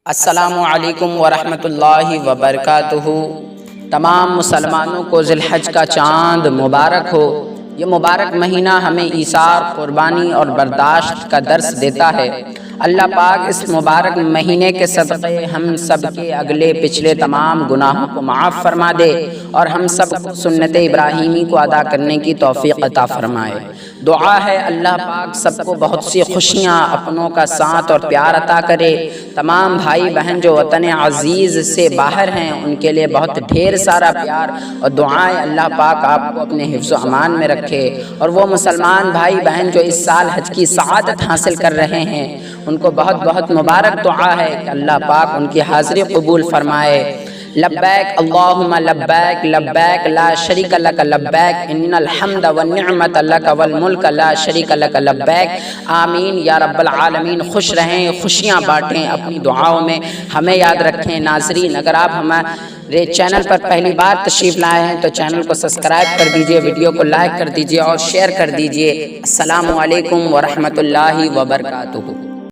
السلام علیکم ورحمۃ اللہ وبرکاتہ۔ تمام مسلمانوں کو ذی الحج کا چاند مبارک ہو۔ یہ مبارک مہینہ ہمیں ایثار، قربانی اور برداشت کا درس دیتا ہے۔ اللہ پاک اس مبارک مہینے کے صدقے ہم سب کے اگلے پچھلے تمام گناہوں کو معاف فرما دے اور ہم سب کو سنت ابراہیمی کو ادا کرنے کی توفیق عطا فرمائے۔ دعا ہے اللہ پاک سب کو بہت سی خوشیاں، اپنوں کا ساتھ اور پیار عطا کرے۔ تمام بھائی بہن جو وطن عزیز سے باہر ہیں ان کے لیے بہت ڈھیر سارا پیار اور دعائیں اللہ پاک آپ کو اپنے حفظ و امان میں رکھے، اور وہ مسلمان بھائی بہن جو اس سال حج کی سعادت حاصل کر رہے ہیں ان کو بہت بہت مبارک دعا ہے کہ اللہ پاک ان کی حاضری قبول فرمائے۔ لبیک اللہم لبیک لبیک لا شریک لک لبیک ان الحمد والنعمت لک والملک لا شریک لک لبیک۔ آمین یا رب العالمین۔ خوش رہیں، خوشیاں بانٹیں، اپنی دعاؤں میں ہمیں یاد رکھیں۔ ناظرین، اگر آپ ہمارے چینل پر پہلی بار تشریف لائے ہیں تو چینل کو سبسکرائب کر دیجئے، ویڈیو کو لائک کر دیجئے اور شیئر کر دیجئے۔ السلام علیکم ورحمۃ اللہ وبرکاتہ۔